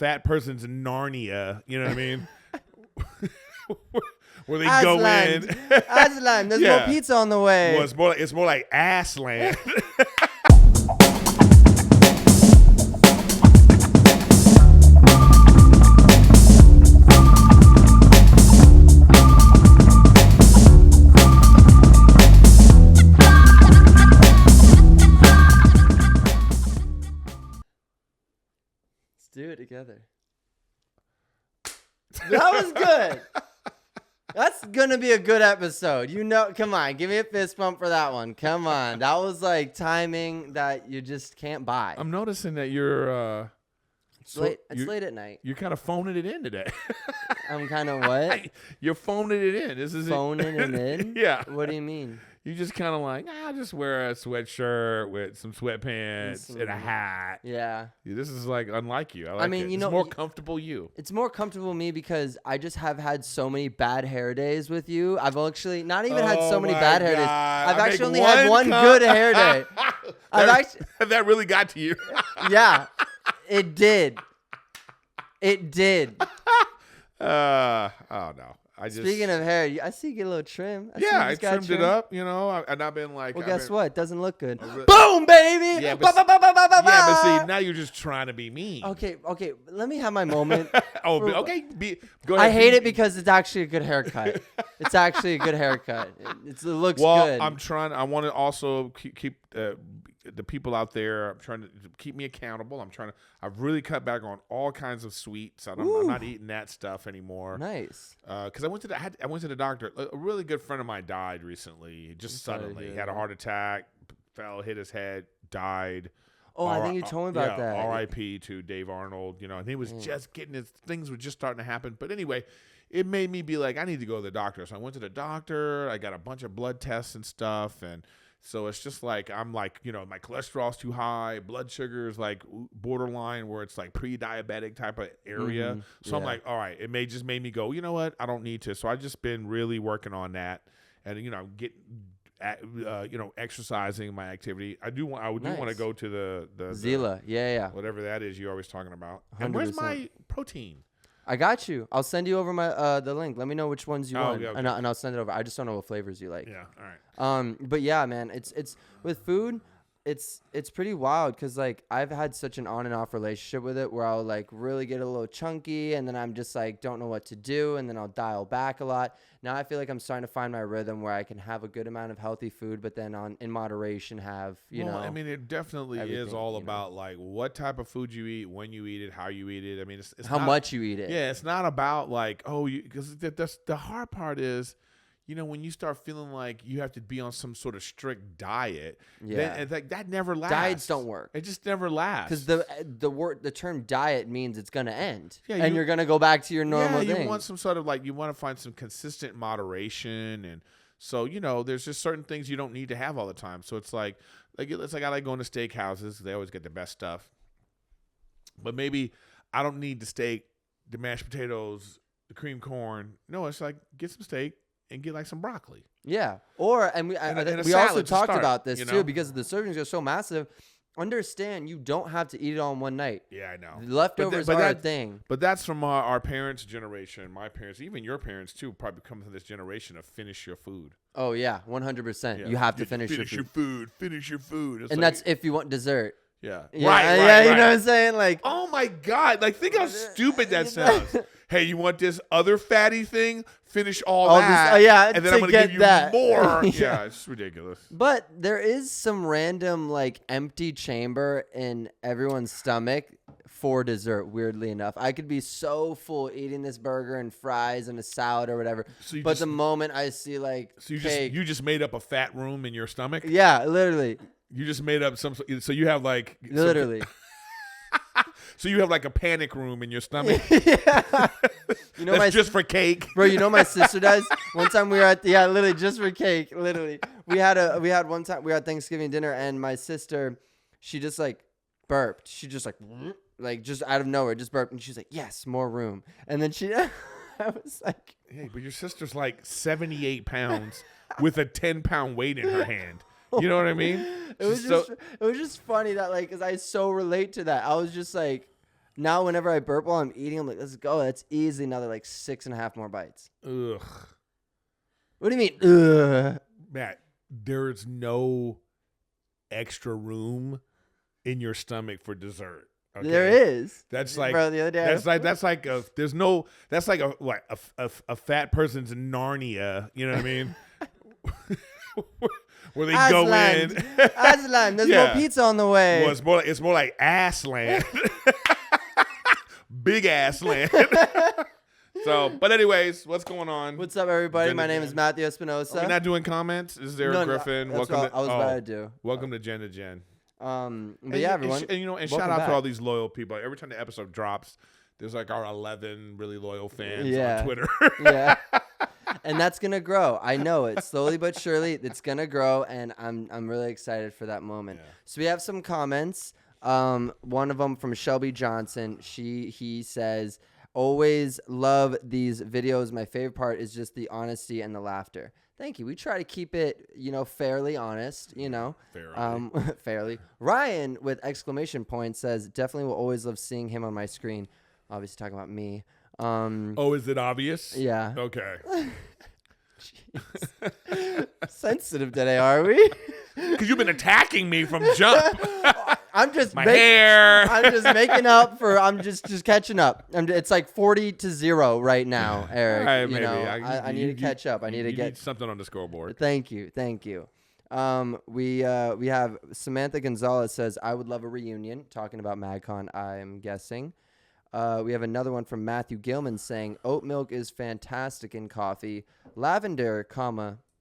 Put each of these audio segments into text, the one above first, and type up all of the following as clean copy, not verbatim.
fat person's Narnia. You know what I mean? Where they Aslan. go in. Aslan, there's more pizza on the way. Well, it's more like Assland. Do it together. That was good. That's gonna be a good episode. You know, come on, give me a fist bump for that one. Come on, that was like timing that you just can't buy. I'm noticing that you're It's late at night. You're kind of phoning it in today. I'm kind of what? You're phoning it in. This is phoning it in. Yeah. What do you mean? You just kind of like, I'll just wear a sweatshirt with some sweatpants and a hat. Yeah. This is like unlike you. I mean, you know, it's more comfortable you. It's more comfortable me because I just have had so many bad hair days with you. I've actually not even had so many bad hair days. I've actually only had one good hair day. That really got to you. Yeah, it did. It did. Oh no. Speaking of hair, I see you get a little trim. I trimmed it up, you know, and I've been like... Well, guess what? It doesn't look good. Boom, baby! Yeah, but see, now you're just trying to be mean. Okay, let me have my moment. Okay, go ahead. I hate it because it's actually a good haircut. It's actually a good haircut. It looks good. Well, I want to also keep the people out there. I'm trying to keep me accountable. I've really cut back on all kinds of sweets. I'm not eating that stuff anymore. Nice. Because I went to the doctor. A really good friend of mine died recently. Just suddenly, he had a heart attack, hit his head, died. Oh, I think you told me about that. R.I.P. to Dave Arnold. You know, and he was just getting things were just starting to happen. But anyway, it made me be like, I need to go to the doctor. So I went to the doctor. I got a bunch of blood tests and stuff, and so it's just like, I'm like, you know, my cholesterol's too high, blood sugar is like borderline where it's like pre-diabetic type of area. Mm-hmm. So I'm like, all right, it just made me go, you know what? I don't need to. So I've just been really working on that and, you know, exercising my activity. I do want to go to the Zila. Yeah. Whatever that is you're always talking about. 100%. And where's my protein? I got you. I'll send you over my the link. Let me know which ones you want, okay. and I'll send it over. I just don't know what flavors you like. Yeah, all right. But yeah, man, it's with food, it's pretty wild because like I've had such an on and off relationship with it where I'll like really get a little chunky and then I'm just like don't know what to do and then I'll dial back a lot. Now I feel like I'm starting to find my rhythm where I can have a good amount of healthy food, but then in moderation have you know. I mean, it definitely is all about like what type of food you eat, when you eat it, how you eat it. I mean, it's how much you eat it. Yeah, it's not about like because the hard part is. You know, when you start feeling like you have to be on some sort of strict diet, then it's like that never lasts. Diets don't work. It just never lasts. Because the term diet means it's going to end, and you're going to go back to your normal thing. You want some sort of like you want to find some consistent moderation, and so you know, there's just certain things you don't need to have all the time. So it's like I like going to steakhouses. They always get the best stuff, but maybe I don't need the steak, the mashed potatoes, the cream corn. No, it's like get some steak. And get like some broccoli. Yeah. We also talked about this too because the servings are so massive. Understand you don't have to eat it all in one night. Yeah, I know. The leftovers are a thing. But that's from our parents' generation, my parents, even your parents too, probably come from this generation of finish your food. Oh yeah, 100%. Yeah. You have to finish your food. Finish your food. And that's if you want dessert. Yeah. Right. You know what I'm saying? Like, oh my God. Like, think how stupid that sounds. Hey, you want this other fatty thing? Finish all that. And then I'm going to give you more. Yeah, it's ridiculous. But there is some random, like, empty chamber in everyone's stomach for dessert, weirdly enough. I could be so full eating this burger and fries and a salad or whatever. But the moment I see, like, cake. You just made up a fat room in your stomach? Yeah, literally. You just made up so you have like literally. So you have like a panic room in your stomach. Yeah. You know, that's just for cake. Bro, you know my sister does? One time we were at literally just for cake, literally. We had Thanksgiving dinner and my sister, she just like burped. She just like just out of nowhere just burped and she's like, "Yes, more room." And then I was like, "Hey, but your sister's like 78 pounds with a 10-pound weight in her hand." You know what I mean? It was just funny that like, cause I so relate to that. I was just like, Now, whenever I burp while I'm eating, I'm like, let's go. That's easy. Now they're like 6.5 more bites. Ugh. What do you mean? Ugh. Matt, there's no extra room in your stomach for dessert. Okay? There is. That's like, bro, the other day that's like a fat person's Narnia. You know what I mean? Where they go in. Aslan, there's no pizza on the way. Well, it's more like ass land. Big ass land. So, but anyways, what's going on? What's up, everybody? My name is Matthew Espinosa. Are we not doing comments? This is Erik Griffin. That's what I was about to do. Welcome to GEN2GEN. But yeah, everyone. And shout out to all these loyal people. Every time the episode drops, there's like our 11 really loyal fans on Twitter. Yeah. And that's gonna grow. I know it. Slowly but surely, it's gonna grow, and I'm really excited for that moment. Yeah. So we have some comments. One of them from Shelby Johnson. He says, "Always love these videos. My favorite part is just the honesty and the laughter." Thank you. We try to keep it, fairly honest. Fairly. Ryan with exclamation point says, "Definitely will always love seeing him on my screen." Obviously talking about me. Is it obvious? Yeah. Okay. Sensitive today, are we? Because you've been attacking me from jump. I'm just hair. I'm just making up for. I'm just catching up. It's like 40-0 right now, Erik. Right, maybe. I need to catch up. I need to get something on the scoreboard. Thank you. We have Samantha Gonzalez says, "I would love a reunion." Talking about MagCon, I'm guessing. We have another one from Matthew Gilman saying, "Oat milk is fantastic in coffee. Lavender,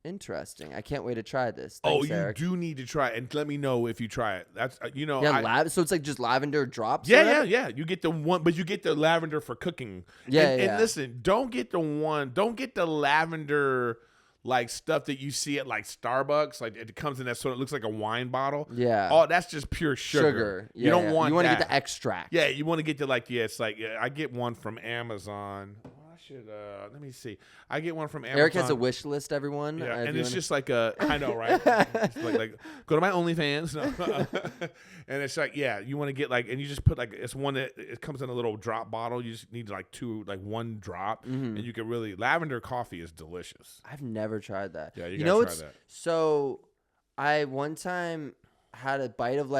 interesting. I can't wait to try this." Thanks, Erik. Do need to try it, and let me know if you try it. That's so it's like just lavender drops. Yeah. You get the one, but you get the lavender for cooking. And listen, don't get the lavender like stuff that you see at like Starbucks. Like it comes in that sort of looks like a wine bottle. Yeah. Oh, that's just pure sugar. Yeah, you don't want. You want to get the extract. Yeah, you want to get the it's like I get one from Amazon. Let me see. I get one from Amazon. Erik has a wish list, everyone. Yeah, and it's just like I know, right? It's like go to my OnlyFans. No. And it's like, you want to get and you just put it's one that it comes in a little drop bottle. You just need one drop, and you can really lavender coffee is delicious. I've never tried that. Yeah, you gotta try that. So I one time had a bite of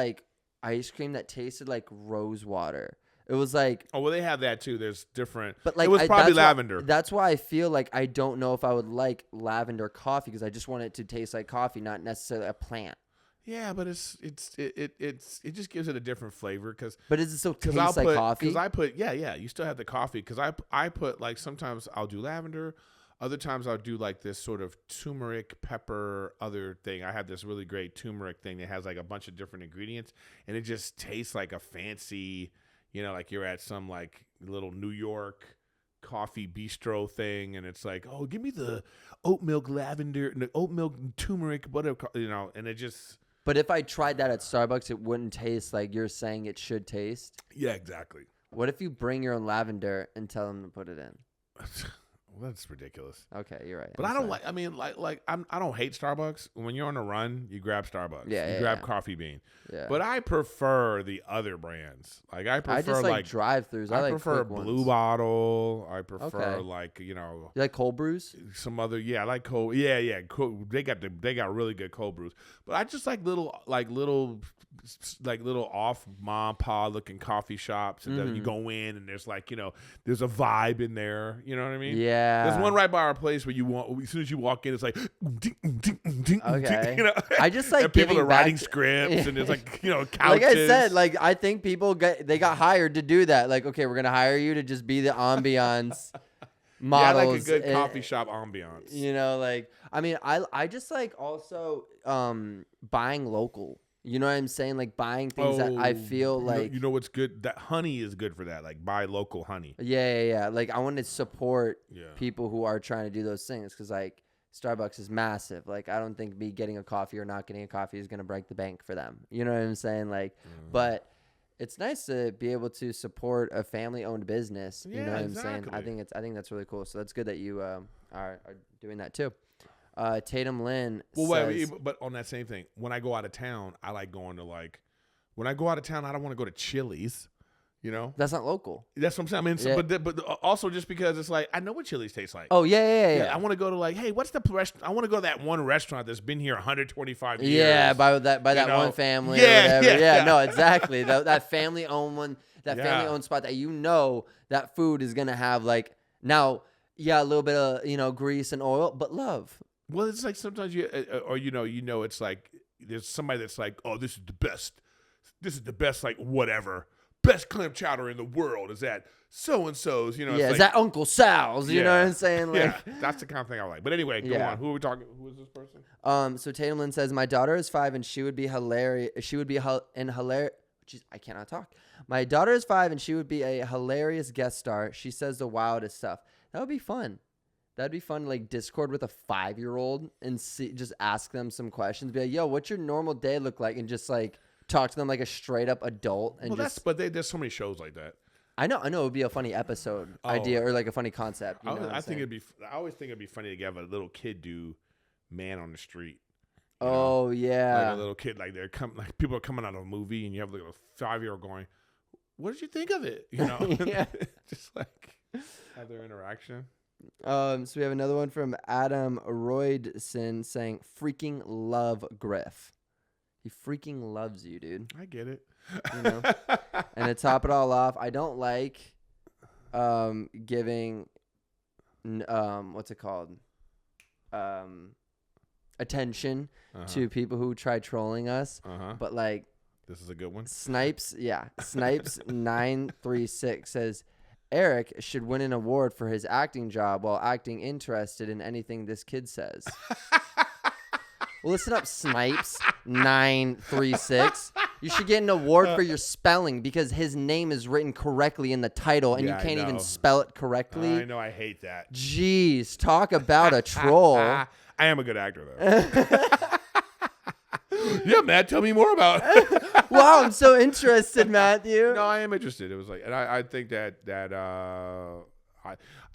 ice cream that tasted like rose water. It was like... Oh, well, they have that, too. There's different... But it was probably lavender. That's why I feel like I don't know if I would like lavender coffee, because I just want it to taste like coffee, not necessarily a plant. Yeah, but it just gives it a different flavor. But does it still taste like coffee? Because I put... Yeah, you still have the coffee. Because I put, sometimes I'll do lavender. Other times I'll do, this sort of turmeric, pepper, other thing. I have this really great turmeric thing that has, a bunch of different ingredients. And it just tastes like a fancy... like you're at some little New York coffee bistro thing, and it's like, oh, give me the oat milk lavender, the oat milk turmeric, whatever, and it just. But if I tried that at Starbucks, it wouldn't taste like you're saying it should taste. Yeah, exactly. What if you bring your own lavender and tell them to put it in? Well, that's ridiculous. Okay, you're right. But I don't I don't hate Starbucks. When you're on a run, you grab Starbucks. Yeah, you grab Coffee Bean. Yeah. But I prefer the other brands. I prefer just drive-throughs. I prefer Blue ones. Bottle. I prefer You like cold brews? Some other I like cold. Yeah. Cold, they got really good cold brews. But I just like little off mom pa looking coffee shops, and then you go in and there's there's a vibe in there. You know what I mean? Yeah. There's one right by our place where as soon as you walk in, it's like okay. I just like and people are writing scripts, and there's couches. Like I said, I think people got hired to do that. Okay, we're gonna hire you to just be the ambiance models. Yeah, like a good coffee shop ambiance. I just also buying local. You know what I'm saying? Buying things that I feel you know what's good? That honey is good for that. Buy local honey. Yeah. I want to support people who are trying to do those things, because Starbucks is massive. I don't think me getting a coffee or not getting a coffee is going to break the bank for them. You know what I'm saying? But it's nice to be able to support a family-owned business. You know what I'm saying? I think that's really cool. So that's good that you are doing that too. Tatum Lynn says, but on that same thing, when I go out of town, I like going to when I go out of town, I don't want to go to Chili's. You know, That's not local. that's what I'm saying. I mean, so, Yeah. but also just because it's like I know what Chili's tastes like. Oh yeah. I want to go to like, hey, what's the restaurant? I want to go to that one restaurant that's been here 125 years. Yeah, by that know? one family. Yeah, or whatever. yeah. No, exactly. That family owned one. That Yeah. family owned spot that that food is gonna have like now. Yeah, a little bit of grease and oil, but love. Well, it's like sometimes or it's like there's somebody that's like, oh, this is the best. This is the best, like whatever. Best clam chowder in the world is at so-and-so's, Yeah, it's is like, that Uncle Sal's? You know what I'm saying? Like, yeah, that's the kind of thing I like. But anyway, go on. Who are we talking? Who is this person? So Tatum Lynn says, my daughter is 5 and she would be hilarious. She would be hilarious. Jeez, I cannot talk. My daughter is 5 and she would be a hilarious guest star. She says the wildest stuff. That would be fun. That'd be fun, like Discord with a 5-year-old and just ask them some questions. Be like, yo, what's your normal day look like? And just like talk to them like a straight up adult. And there's so many shows like that. I know it would be a funny episode idea or like a funny concept. I always think it'd be funny to have a little kid do Man on the Street. Oh yeah, like a little kid, like people are coming out of a movie and you have like a 5-year-old going, "What did you think of it?" Yeah. Just like have their interaction. So we have another one from Adam Roydson saying, "Freaking love Griff. He freaking loves you, dude." I get it. And to top it all off, I don't like giving what's it called? Attention to people who try trolling us. But like this is a good one. Snipes 936 says Erik should win an award for his acting job while acting interested in anything this kid says. Well, listen up, Snipes 936. You should get an award for your spelling because his name is written correctly in the title and you can't even spell it correctly. I know, I hate that. Jeez, talk about a troll. I am a good actor, though. Yeah, Matt, tell me more about it. Wow, I'm so interested, Matthew. No, I am interested. It was like, and I think that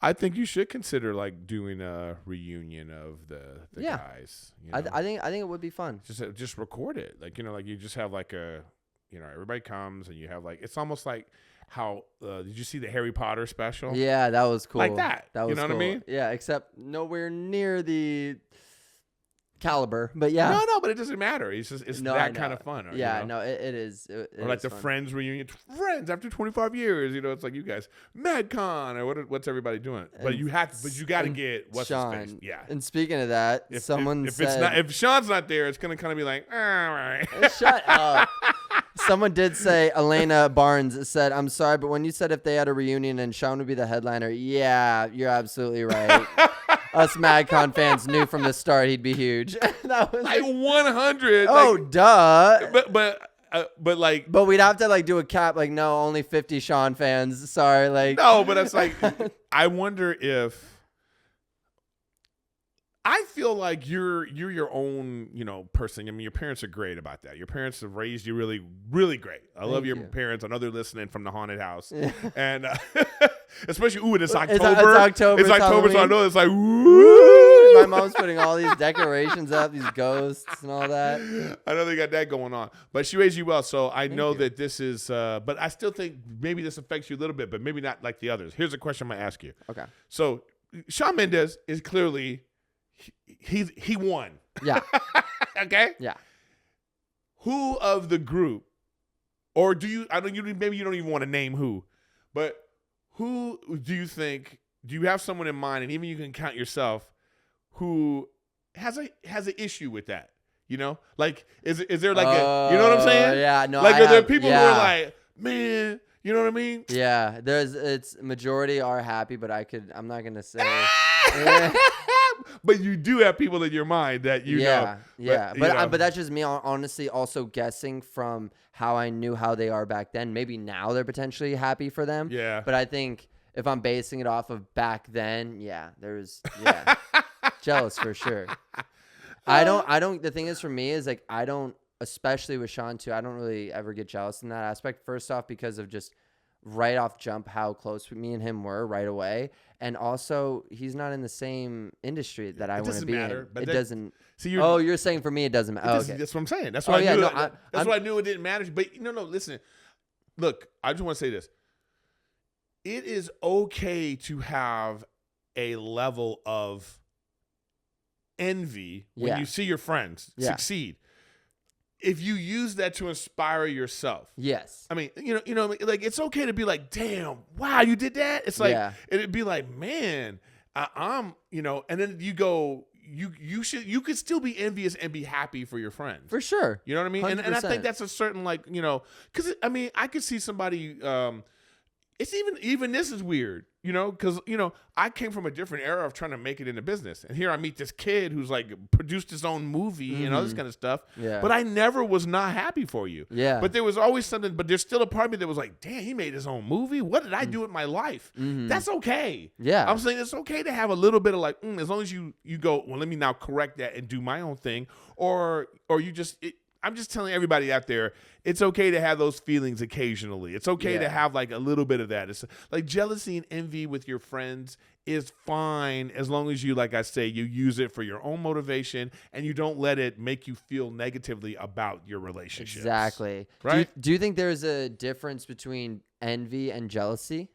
I think you should consider like doing a reunion of the guys. I think it would be fun. Just record it, like like you just have like a everybody comes and you have like it's almost like how did you see the Harry Potter special? Yeah, that was cool. Like that. That was you know cool. what I mean? Yeah, except nowhere near the caliber, but yeah. No, but it doesn't matter. It's that kind of fun. Yeah, no, it is. Or like the fun. Friends reunion. Friends after 25 years. It's like you guys, MadCon or what's everybody doing? But you got to get what's Sean. his face. Yeah. And speaking of that, someone said if Sean's not there, it's gonna kind of be like, all right. Shut up. Someone did say, Elena Barnes said, "I'm sorry, but when you said if they had a reunion and Sean would be the headliner, yeah, you're absolutely right." Us MadCon fans knew from the start he'd be huge. That was like 100. Oh, duh. But we'd have to like do a cap. Like, no, only 50 Sean fans. Sorry, like no, but it's like I wonder if I feel like you're your own person. I mean, your parents are great about that. Your parents have raised you really, really great. I love your parents. I know they're listening from the haunted house, and especially it's October. It's October, so I know it's like woo. My mom's putting all these decorations up, these ghosts and all that. I know they got that going on, but she raised you well, so I know that this is. But I still think maybe this affects you a little bit, but maybe not like the others. Here's a question I'm gonna ask you. Okay. So Shawn Mendes is clearly. He won. Yeah. Okay. Yeah. Who of the group, or do you? I don't. Maybe you don't even want to name who, but who do you think? Do you have someone in mind, and even you can count yourself, who has an issue with that? Like is there like a? You know what I'm saying? Yeah. No. Like are there people who are like, man? You know what I mean? Yeah. It's majority are happy, but I'm not gonna say. But you do have people in your mind that know. Yeah. But that's just me honestly also guessing from how I knew how they are back then. Maybe now they're potentially happy for them. Yeah. But I think if I'm basing it off of back then, jealous for sure. The thing is for me is like I don't, especially with Sean too, I don't really ever get jealous in that aspect. First off, because of just right off jump how close me and him were right away, and also he's not in the same industry that I want to be in. It doesn't. See, you're saying for me it doesn't matter. Okay. That's what I'm saying. That's why I knew. That's why I knew it didn't matter. But no, listen. Look, I just want to say this. it is okay to have a level of envy when you see your friends succeed. If you use that to inspire yourself. Yes. I mean, like it's okay to be like, damn, wow, you did that. It's like, it'd be like, man, I'm, and then you go, you could still be envious and be happy for your friends. For sure. You know what I mean? And I think that's a certain, like, because I mean, I could see somebody, it's even this is weird, because, I came from a different era of trying to make it in the business. And here I meet this kid who's like produced his own movie and all this kind of stuff. Yeah. But I never was not happy for you. Yeah. But there was always something, but there's still a part of me that was like, damn, he made his own movie. What did I do with my life? That's okay. Yeah. I'm saying it's okay to have a little bit of like, as long as you go, well, let me now correct that and do my own thing. Or you just, I'm just telling everybody out there, it's okay to have those feelings occasionally. It's okay to have like a little bit of that. It's like jealousy and envy with your friends is fine as long as you, like I say, you use it for your own motivation and you don't let it make you feel negatively about your relationships. Exactly. Right? Do you think there's a difference between envy and jealousy?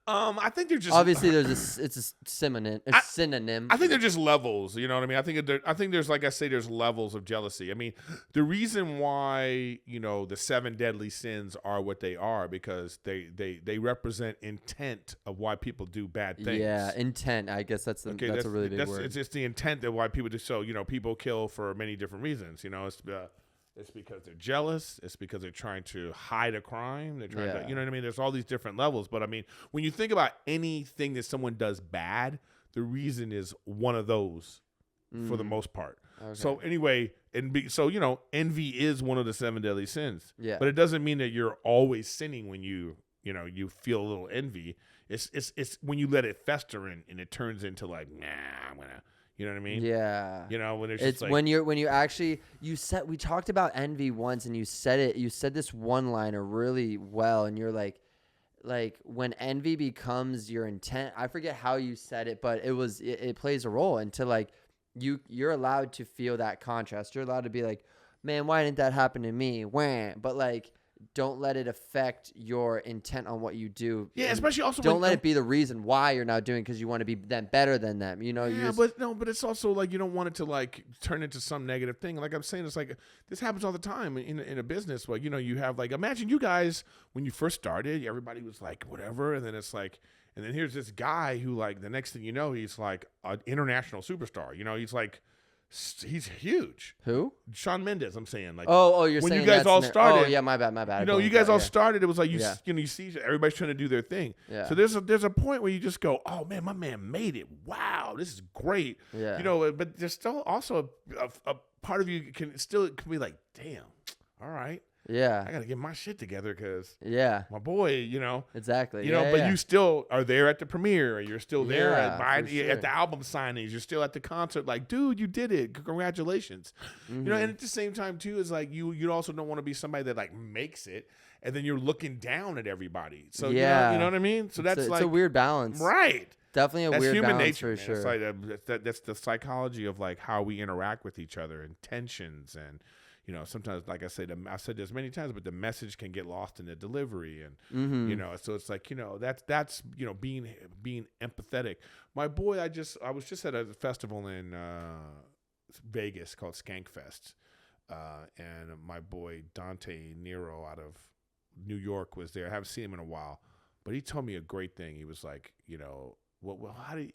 I think they're just obviously it's a synonym. I think they're just levels. You know what I mean? I think there's, like I say, there's levels of jealousy. I mean, the reason why the 7 deadly sins are what they are because they represent intent of why people do bad things. Yeah, intent. I guess that's a really big word. It's the intent of why people do. So people kill for many different reasons. It's because they're jealous. It's because they're trying to hide a crime. They're trying to, you know what I mean? There's all these different levels. But I mean, when you think about anything that someone does bad, the reason is one of those for the most part. Okay. So anyway, envy is one of the 7 deadly sins. Yeah. But it doesn't mean that you're always sinning when you feel a little envy. It's when you let it fester and it turns into like, nah, I'm gonna. You know what I mean? Yeah. When it's like, when you actually we talked about envy once and you said this one-liner really well and you're like when envy becomes your intent, I forget how you said it, but it plays a role into like you're allowed to feel that contrast. You're allowed to be like, man, why didn't that happen to me? Wah. But like don't let it affect your intent on what you do. Yeah, especially also don't let it be the reason why you're not doing because you want to be better than them. But it's also like you don't want it to like turn into some negative thing. Like I'm saying, it's like this happens all the time in a business. Where you have like imagine you guys when you first started, everybody was like whatever, and then it's like, and then here's this guy who like the next thing you know, he's like an international superstar. He's like. He's huge. Who? Shawn Mendes. I'm saying like. You're when saying you guys all started. Oh yeah, my bad. You guys all started. It was like you see everybody's trying to do their thing. Yeah. So there's a point where you just go, oh man, my man made it. Wow, this is great. Yeah. But there's still also a part of you can be like, damn, all right. Yeah, I gotta get my shit together because my boy, exactly. But you still are there at the premiere, or you're still there at the album signings. You're still at the concert. Like, dude, you did it! Congratulations. And at the same time too, is like you also don't want to be somebody that like makes it, and then you're looking down at everybody. So you know what I mean. So that's it's a weird balance, right? Definitely a weird human balance nature, for sure. It's like that's the psychology of like how we interact with each other and tensions and. Sometimes, like I said, I've said this many times, but the message can get lost in the delivery, and so it's like that's being empathetic. My boy, I was just at a festival in Vegas called Skankfest, and my boy Dante Nero out of New York was there. I haven't seen him in a while, but he told me a great thing. He was like, how do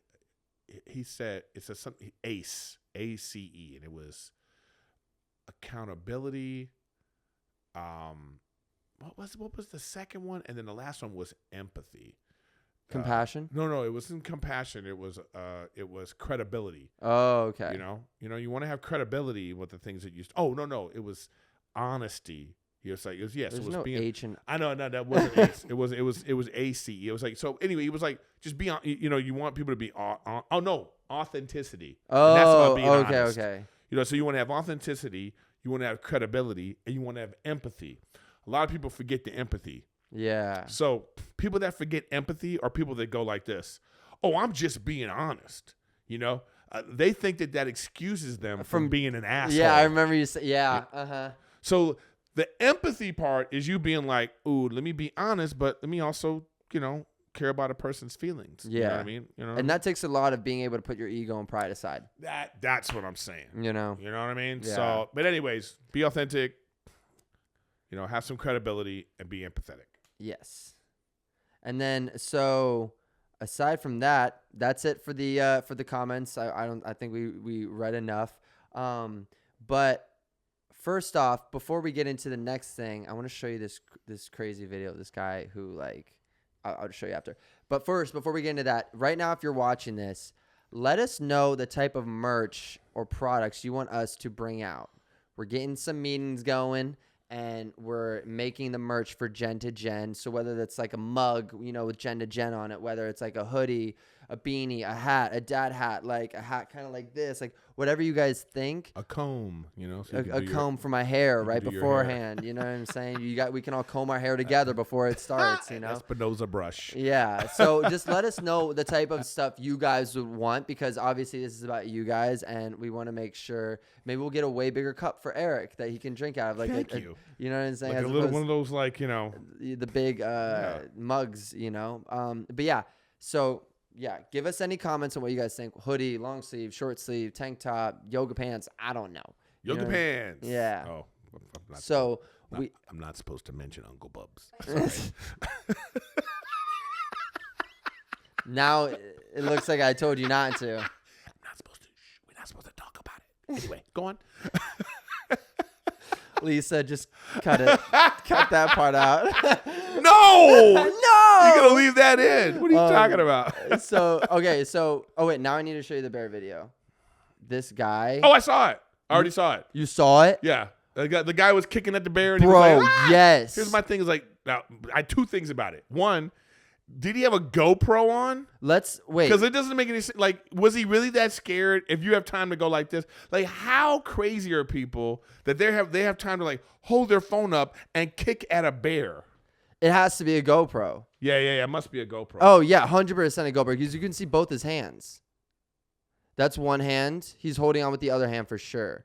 he said it's something ACE, ACE, and it was. Accountability. What was the second one? And then the last one was empathy. Compassion? No, it wasn't compassion. It was credibility. Oh, okay. You want to have credibility with the things that you. Oh no, it was honesty. It was being. H and I know, no, that wasn't ACE. It was ACE. It was like so. Anyway, it was like just be on. You want people to be. Authenticity. Oh, and that's about being honest. Okay. So you want to have authenticity, you want to have credibility, and you want to have empathy. A lot of people forget the empathy. Yeah. So people that forget empathy are people that go like this. Oh, I'm just being honest. They think that excuses them from being an asshole. Yeah, I remember you say, yeah. So the empathy part is you being like, ooh, let me be honest, but let me also, care about a person's feelings. Yeah. You know what I mean? You know, and that takes a lot of being able to put your ego and pride aside. that's what I'm saying. You know what I mean? Yeah. So, but anyways, be authentic. You know, have some credibility and be empathetic. Yes. And then so aside from that, that's it for the comments. I think we read enough. But first off, before we get into the next thing, I want to show you this crazy video of this guy who, like, I'll show you after. But first, before we get into that, right now, if you're watching this, let us know the type of merch or products you want us to bring out. We're getting some meetings going, and we're making the merch for Gen2GEN. So whether that's like a mug, you know, with Gen2GEN on it, whether it's like a hoodie, a beanie, a hat, a dad hat, like a hat kind of like this, like whatever you guys think. A comb, you know, so a comb for my hair right beforehand. You know what I'm saying? We can all comb our hair together before it starts, you know? Espinosa brush. Yeah. So just let us know the type of stuff you guys would want, because obviously this is about you guys, and we want to make sure maybe we'll get a way bigger cup for Eric that he can drink out of. Like Thank you. You know what I'm saying? Like one of those, like, you know, the big mugs, you know? But yeah, so yeah, give us any comments on what you guys think. Hoodie, long sleeve, short sleeve, tank top, yoga pants. I don't know. Yoga pants. Yeah. Oh, I'm not supposed to mention Uncle Bubs. Sorry. Now it looks like I told you not to. I'm not supposed to. We're not supposed to talk about it. Anyway, go on. Lisa, just cut it. Cut that part out. No! No! You're going to leave that in. What are you talking about? Oh, wait, now I need to show you the bear video. This guy. Oh, I saw it. I already saw it. You saw it? Yeah. The guy was kicking at the bear. And Bro, he was like, ah! Yes. Here's my thing is like, now, I had two things about it. One, did he have a GoPro on? Let's wait. Because it doesn't make any sense. Like, was he really that scared? If you have time to go like this, like, how crazy are people that they have time to like hold their phone up and kick at a bear? It has to be a GoPro. Yeah. It must be a GoPro. Oh yeah, 100% a GoPro, because you can see both his hands. That's one hand. He's holding on with the other hand for sure.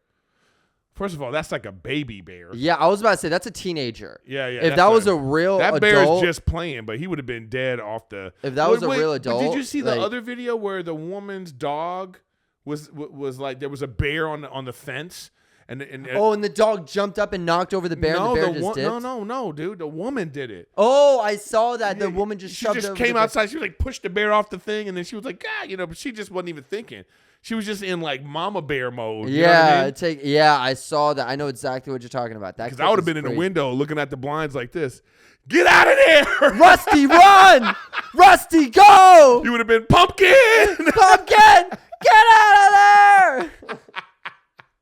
First of all, that's like a baby bear. Yeah, I was about to say that's a teenager. Yeah. If that was a real that adult, bear's just playing, but he would have been dead off the. If that was a real adult, did you see the like, other video where the woman's dog was like there was a bear on the fence and the dog jumped up and knocked over the bear. No, and the bear just dipped? No, dude, the woman did it. Oh, I saw that. The woman just she shoved just over came the outside. She was like pushed the bear off the thing, and then she was like, God, you know, but she just wasn't even thinking. She was just in like mama bear mode. You know what I mean? I saw that. I know exactly what you're talking about. That because I would have been in the window looking at the blinds like this. Get out of there, Rusty! Run, Rusty! Go! You would have been Pumpkin. Pumpkin, get out of there!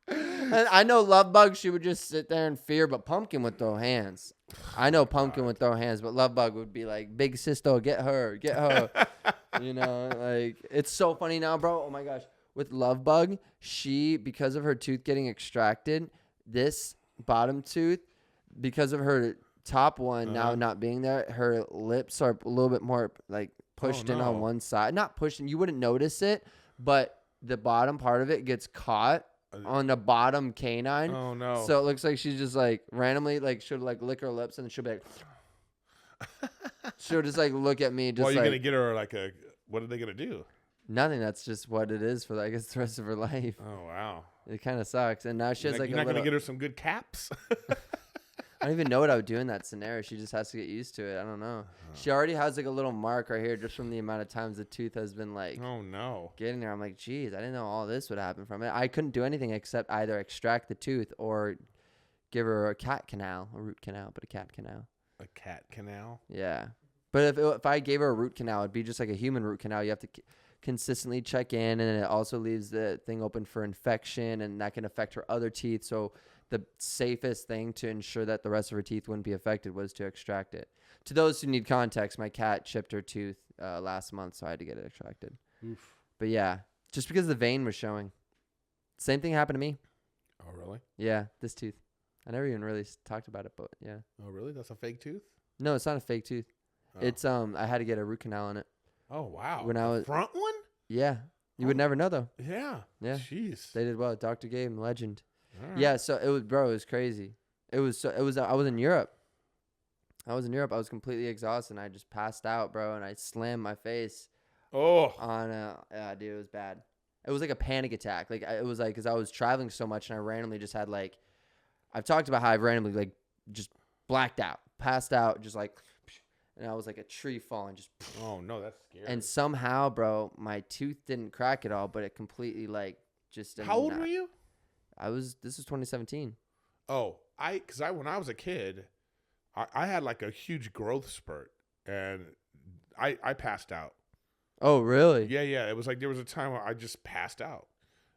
And I know Love Bug, she would just sit there in fear, but Pumpkin would throw hands. I know Pumpkin would throw hands, but Love Bug would be like, "Big sister, get her, get her." You know, like, it's so funny now, bro. Oh my gosh. With Love Bug, because of her tooth getting extracted, this bottom tooth, because of her top one now not being there, her lips are a little bit more like pushed in on one side. Not pushing, you wouldn't notice it, but the bottom part of it gets caught on the bottom canine. Oh no. So it looks like she's just like randomly like she'll like lick her lips and then she'll be like she'll just like look at me just well, you're like, gonna get her like a what are they gonna do? Nothing. That's just what it is for, I guess, the rest of her life. Oh wow. It kind of sucks. And now she has like you're not gonna get her some good caps. I don't even know what I would do in that scenario. She just has to get used to it. I don't know. She already has like a little mark right here just from the amount of times the tooth has been like oh no getting there. I'm like, geez, I didn't know all this would happen from it. I couldn't do anything except either extract the tooth or give her a cat canal, a root canal, but a cat canal. A cat canal? Yeah. But if I gave her a root canal, it'd be just like a human root canal. You have to consistently check in, and it also leaves the thing open for infection, and that can affect her other teeth. So the safest thing to ensure that the rest of her teeth wouldn't be affected was to extract it. To those who need context, my cat chipped her tooth last month, so I had to get it extracted. Oof. But yeah, just because the vein was showing. Same thing happened to me. Oh, really? Yeah, this tooth. I never even really talked about it, but yeah. Oh, really? That's a fake tooth? No, it's not a fake tooth. Oh. It's I had to get a root canal on it. Oh, wow. When I was front one? Yeah. You would never know, though. Yeah. Yeah. Jeez. They did well. Dr. Gabe, legend. Right. Yeah, so it was, bro, it was crazy. I was in Europe. I was in Europe. I was completely exhausted. And I just passed out, bro, and I slammed my face Oh, on yeah, dude, it was bad. It was like a panic attack. Like it was like because I was traveling so much and I randomly just had like I've talked about how I've randomly like just blacked out, passed out, just like, and I was like a tree falling, just. oh no, that's scary. And somehow, bro, my tooth didn't crack at all, but it completely like just. How old were you? This was 2017. Oh, because when I was a kid, I had like a huge growth spurt, and I passed out. Oh, really? Yeah. It was like there was a time where I just passed out,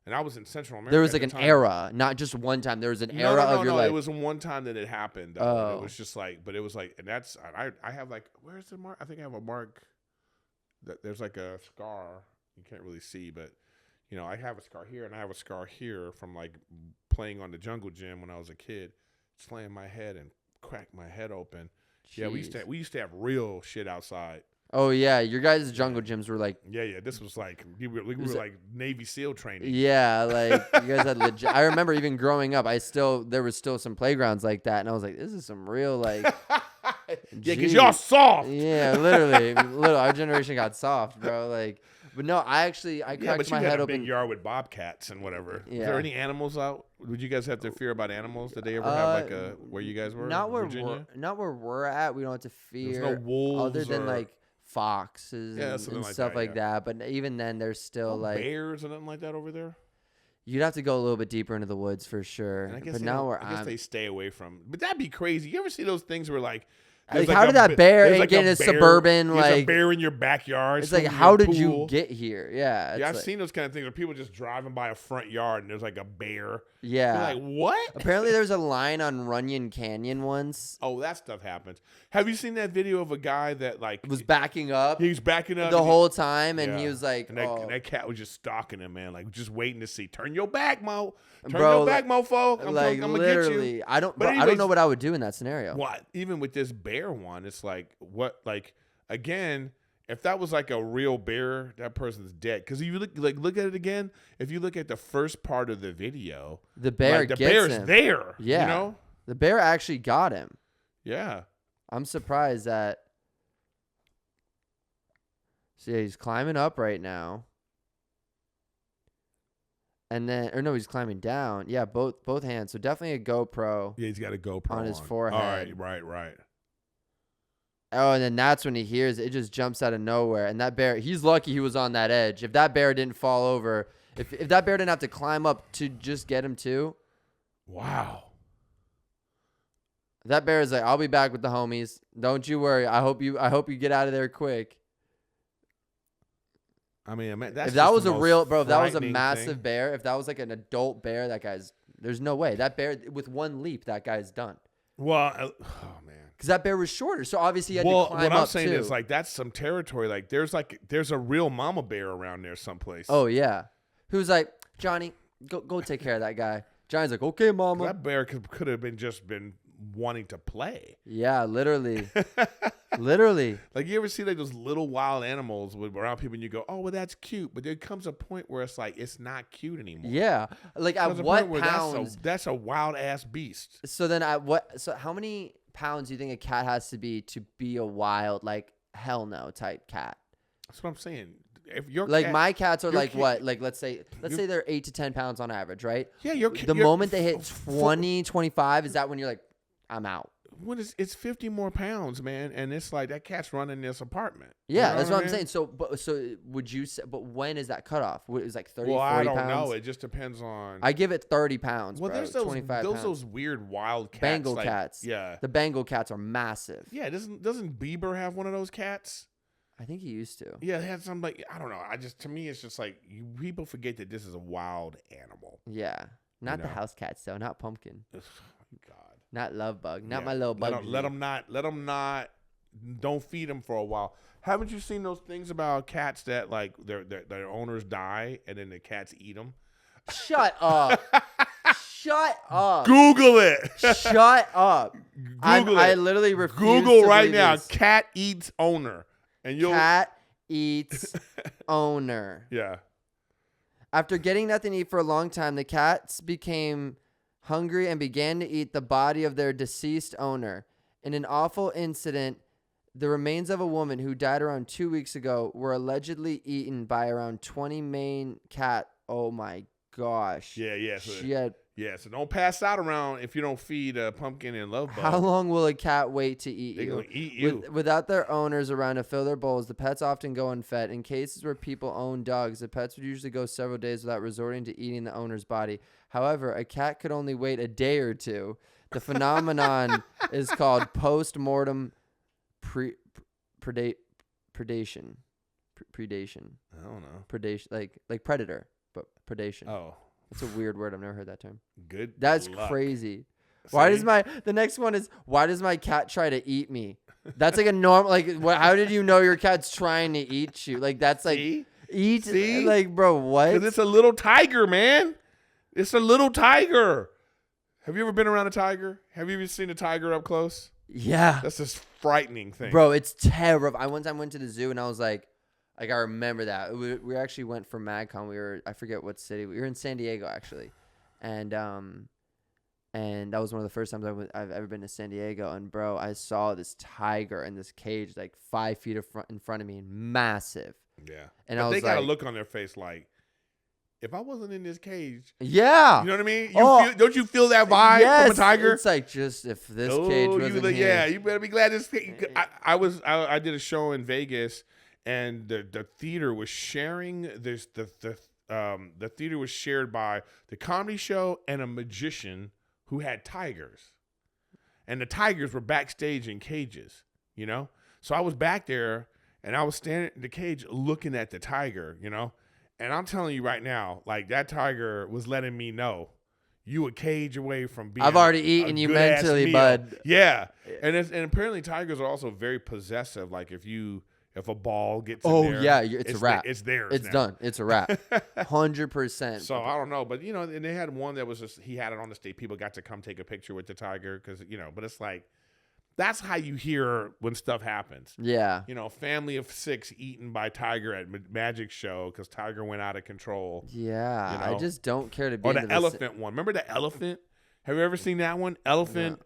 and I was in Central America. There was like at an the time. era, not just one time. There was an era of your life. It was one time that it happened. Oh. It was just like, but it was like, and that's I have like, where's the mark? I think I have a mark. That there's like a scar. You can't really see, but you know, I have a scar here, and I have a scar here from like playing on the jungle gym when I was a kid, slammed my head and cracked my head open. Jeez. Yeah, we used to have real shit outside. Oh yeah, your guys' jungle gyms were like. Yeah. This was like we were like Navy SEAL training. Yeah, like you guys had legit. I remember even growing up, there was still some playgrounds like that, and I was like, this is some real like. Yeah, because y'all soft. Yeah, literally, our generation got soft, bro. Like, but no, I cracked my head open. open. Big yard with bobcats and whatever. Yeah. Is there any animals out? Would you guys have to fear about animals? Did they ever have like where you guys were? Not where Virginia? we're at. We don't have to fear. There's no wolves other than or- like foxes and stuff like that. But even then, there's still No like bears or nothing like that over there. you'd have to go a little bit deeper into the woods for sure. And I guess But they now don't- I guess they stay away from. But that'd be crazy. You ever see those things where like like how did that bear get in a suburban there's like a bear in your backyard? it's like swimming in how your did you pool? get here? Yeah, Yeah, I've like, seen those kind of things where people just driving by a front yard and there's like a bear. yeah. You're like, what? Apparently, there's a line on Runyon Canyon once. Oh, that stuff happens. Have you seen that video of a guy that like Was backing up he was backing up the whole time, and he Yeah. was like, and that, oh. and that cat was just stalking him, man, like just waiting to see. Turn your back, Mo. Turn Bro, your back, mofo. I'm like gonna get you. literally, I don't. But Bro, I don't anyways- know what I would do in that scenario. What? Even with this bear one, it's like what? Like again, if that was like a real bear, that person's dead. Because you look at it again. If you look at the first part of the video, The bear like, the gets bear's him. there. Yeah. You know. The bear actually got him. Yeah. I'm surprised that. So yeah, he's climbing up right now. And then, or no, he's climbing down. Yeah, both hands. So definitely a GoPro. Yeah, he's got a GoPro On his forehead. All right. Oh, and then that's when he hears it just jumps out of nowhere. And that bear, he's lucky he was on that edge. If that bear didn't fall over, if that bear didn't have to climb up to just get him too. Wow. That bear is like, I'll be back with the homies. Don't you worry. I hope you get out of there quick. I mean, that's If that just was the a most real bro, if that was a frightening massive thing. bear, if that was like an adult bear, there's no way. That bear with one leap, that guy's done. Well, oh man. Because that bear was shorter, so obviously he had to climb what up I'm saying too. is like that's some territory. Like there's a real mama bear around there someplace. Oh yeah, who's like, Johnny, go take care of that guy. Johnny's like, okay, mama. That bear could have been wanting to play. Yeah, literally. Literally. Like you ever see like those little wild animals around people and you go, oh well, that's cute, but there comes a point where it's like it's not cute anymore. Yeah. Like at There's a what point where pounds? That's a wild ass beast. So then at what? So how many pounds do you think a cat has to be a wild, like hell no type cat? That's what I'm saying. If your Like cat, my cats are your like cat- what? Like let's say they're 8 to 10 pounds on average, right? yeah, your The moment they hit 20, 25, is that when you're like, I'm out. when it's 50 more pounds, man, and it's like that cat's running this apartment. Yeah, You know that's what I'm I mean? saying. So would you say? But when is that cutoff? What, is like 30, Well, 40 I don't pounds? know. It just depends on. I give it 30 pounds. well, bro. there's those 25 pounds. those weird wild cats. Bengal like, cats. Yeah. The Bengal cats are massive. Yeah. Doesn't Bieber have one of those cats? I think he used to. Yeah, they had some like I don't know. To me it's just like people forget that this is a wild animal. Yeah. Not the know. house cats though. Not Pumpkin. Ugh, God. Not Love Bug. Not Yeah. my little bug. Let them not. Don't feed them for a while. Haven't you seen those things about cats that like their owners die and then the cats eat them? Shut up. Shut up. Google it. Shut up. Google I it. literally refuse Google to right believe now. this. Cat eats owner, and you'll Cat eats owner. yeah. After getting nothing to eat for a long time, the cats became hungry and began to eat the body of their deceased owner. In an awful incident, the remains of a woman who died around 2 weeks ago were allegedly eaten by around 20 Maine cat. Oh my gosh. Yeah. So So don't pass out around if you don't feed Pumpkin and Love Bug. how long will a cat wait to eat They're you? gonna eat you. Without their owners around to fill their bowls, the pets often go unfed. In cases where people own dogs, the pets would usually go several days without resorting to eating the owner's body. However, a cat could only wait a day or two. The phenomenon is called post-mortem predation. Predation. I don't know. Predation, like predator, but predation. Oh, That's a weird word. I've never heard that term. good. That's luck. crazy. See? The next one is, why does my cat try to eat me? That's like a normal, how did you know your cat's trying to eat you? Like, that's like, See? eat, See? like, bro, what? Because it's a little tiger, man. It's a little tiger. Have you ever been around a tiger? Have you ever seen a tiger up close? Yeah. That's this frightening thing. Bro, it's terrible. I one time went to the zoo and I was like I remember that. We actually went for MagCon. I forget what city. We were in San Diego, actually. And that was one of the first times I've ever been to San Diego. And, bro, I saw this tiger in this cage like 5 feet in front of me, massive. Yeah. And but I was they got a like, look on their face like, if I wasn't in this cage, yeah. you know what I mean? Don't you feel that vibe from a tiger? It's like, just if this cage wasn't here. Yeah, you better be glad this thing. I did a show in Vegas, and the theater was sharing this. The theater was shared by the comedy show and a magician who had tigers, and the tigers were backstage in cages. You know, so I was back there, and I was standing in the cage looking at the tiger. You know. And I'm telling you right now, like, that tiger was letting me know you a cage away from being. I've already eaten you mentally, meal. bud. Yeah, and apparently tigers are also very possessive. Like if a ball gets in there, yeah, it's a wrap. It's theirs. It's now. done. It's a wrap. 100%. So I don't know, but and they had one that was just he had it on the stage. People got to come take a picture with the tiger because but it's like. That's how you hear when stuff happens. Yeah. Family of 6 eaten by tiger at Magic Show because tiger went out of control. Yeah. I just don't care to be Or the elephant one. Remember the elephant? Have you ever seen that one? Elephant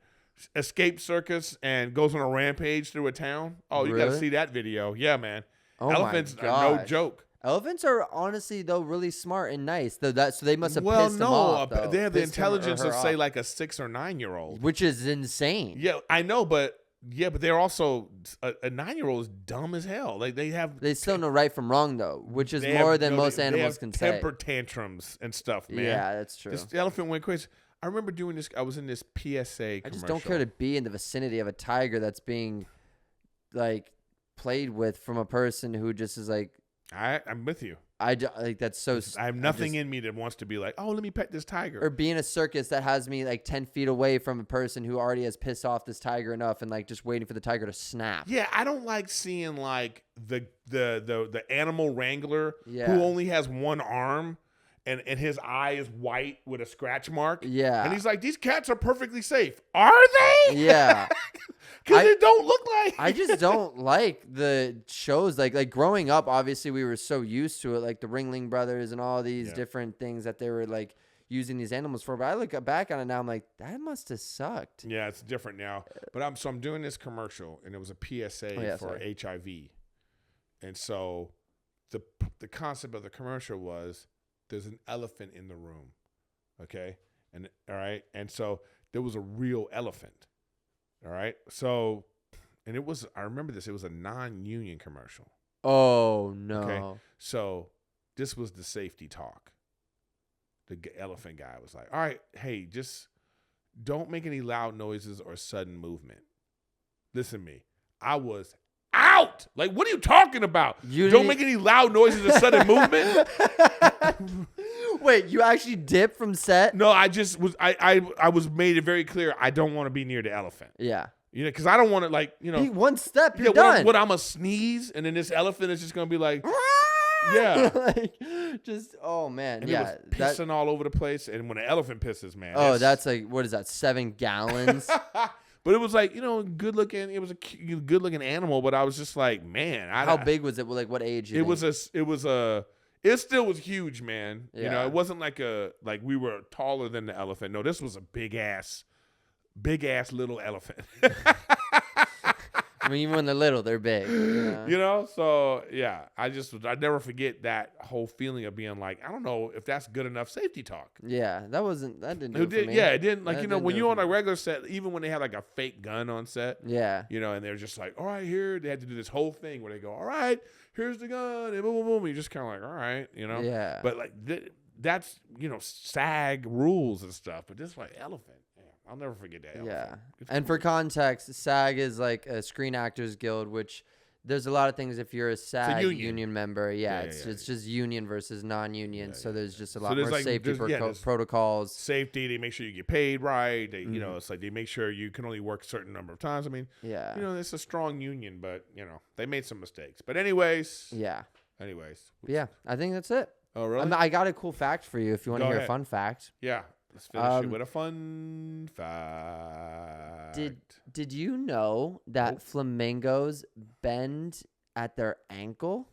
escapes circus and goes on a rampage through a town. Oh, you got to see that video. Yeah, man. Oh Elephants are no joke. Elephants are honestly, though, really smart and nice. So they must have pissed them Well, off, no. They have the intelligence of, say, like a 6 or 9-year-old. Which is insane. Yeah, I know, but they're also a 9-year-old is dumb as hell. Like they still know right from wrong, though, which is more than most animals can say. Temper tantrums and stuff, man. Yeah, that's true. The elephant went crazy. I remember doing this. I was in this PSA commercial. I just don't care to be in the vicinity of a tiger that's being like played with from a person who just is like. I'm with you. That's so. I have nothing in me that wants to be like, oh, let me pet this tiger. Or be in a circus that has me like 10 feet away from a person who already has pissed off this tiger enough and like just waiting for the tiger to snap. Yeah, I don't like seeing like the animal wrangler who Yeah. only has one arm and his eye is white with a scratch mark. Yeah. And he's like, these cats are perfectly safe. Are they? Yeah. Because they don't look like. I just don't like the shows like growing up. Obviously, we were so used to it, like the Ringling Brothers and all these different things that they were like using these animals for. But I look back on it now, I'm like, that must have sucked. Yeah, it's different now. But I'm doing this commercial, and it was a PSA for HIV, and so the concept of the commercial was there's an elephant in the room, okay, and all right, and so there was a real elephant. All right. So, and I remember this, it was a non-union commercial. Oh, no. Okay. So, this was the safety talk. The elephant guy was like, all right, hey, just don't make any loud noises or sudden movement. Listen to me. I was out. Like, what are you talking about? Don't make any loud noises or sudden movement. Wait, you actually dipped from set? No, I just was. I was made it very clear. I don't want to be near the elephant. Yeah. Because I don't want to one step, you're done. What I'm a sneeze, and then this elephant is just gonna be like, oh man, and it was pissing all over the place. And when an elephant pisses, man, that's like, what is that? 7 gallons. But it was like, good looking. It was a good looking animal. But I was just like, man, how big was it? Like what age? It still was huge, man. Yeah. It wasn't like we were taller than the elephant. No, this was a big ass little elephant. I mean, even when they're little, they're big. You know, so yeah, I never forget that whole feeling of being like, I don't know if that's good enough safety talk. Yeah, that didn't do it for me. Yeah, it didn't. Like, That you know, didn't when do it you're for on a me. regular set, even when they had like a fake gun on set, Yeah. you know, and they're just like, all right, here, they had to do this whole thing where they go, all right, here's the gun, and boom, boom, boom. And you're just kind of like, all right, you know? Yeah. But like, that's, you know, SAG rules and stuff. But this like Elephant, yeah, I'll never forget that. Yeah. Elephant. It's And for context, SAG is like a Screen Actors Guild, which there's a lot of things if you're a SAG union. member. Yeah, Yeah, it's just union versus non-union. So there's just a lot there's more like- safety there's protocols. safety. They make sure you get paid right. They, you know, it's like they make sure you can only work a certain number of times. I mean, Yeah. you know, it's a strong union, but you know, they made some mistakes. But anyways, Yeah. But yeah, I think that's it. Oh, really? I got a cool fact for you if you want to Go hear a ahead. fun fact. Yeah. Let's finish it with a fun fact. Did you know that Nope. flamingos bend at their ankle?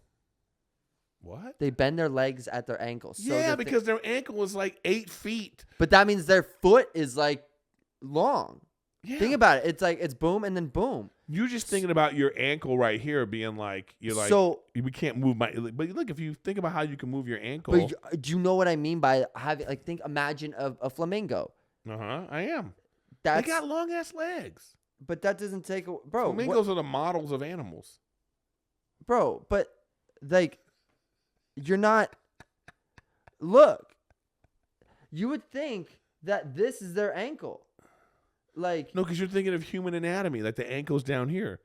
What? They bend their legs at their ankles. So Yeah, that because their ankle is like 8 feet. but that means their foot is like long. Yeah. Think about it. It's like it's boom and then boom. You're just thinking about your ankle right here being like, you're like, So- we can't move my, but look, if you think about how you can move your ankle. But do you know what I mean by having like imagine a flamingo. I am. That's They got long ass legs. but that doesn't take a bro. Flamingos are the models of animals. Bro, but like you're not look. You would think that this is their ankle. Like No, because you're thinking of human anatomy, like the ankle's down here.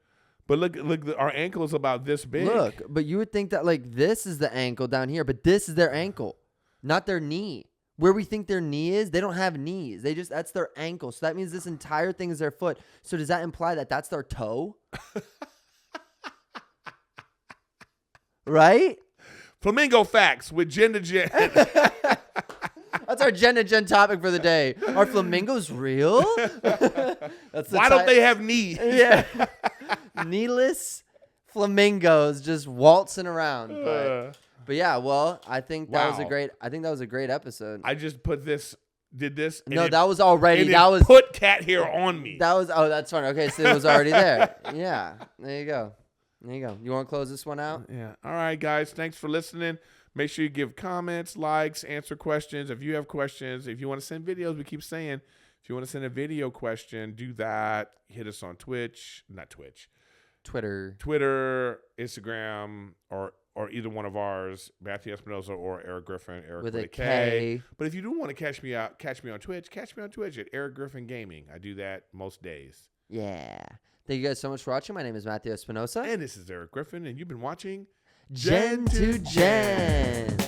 But look, our ankle is about this big. look, but you would think that like this is the ankle down here, but this is their ankle, not their knee. Where we think their knee is, they don't have knees. That's their ankle. So that means this entire thing is their foot. So does that imply that that's their toe? Right? Flamingo facts with GEN2GEN. That's our GEN2GEN topic for the day. Are flamingos real? That's the Why don't they have knees? Yeah. Kneeless flamingos just waltzing around. But yeah, well, I think that was a Wow. great episode. I just did this. And No, it- that was already and it that was put cat hair on me. that's fine. Okay, so it was already there. Yeah. There you go. You want to close this one out? Yeah. All right, guys. Thanks for listening. Make sure you give comments, likes, answer questions. If you have questions, if you want to send videos, we keep saying, if you want to send a video question, do that. Hit us on Twitter, Instagram, or either one of ours, Matthew Espinosa or Erik Griffin, Erik With with a a K. K. But if you do want to catch me on Twitch at Erik Griffin Gaming. I do that most days. Yeah. Thank you guys so much for watching. My name is Matthew Espinosa. And this is Erik Griffin, and you've been watching Gen2Gen.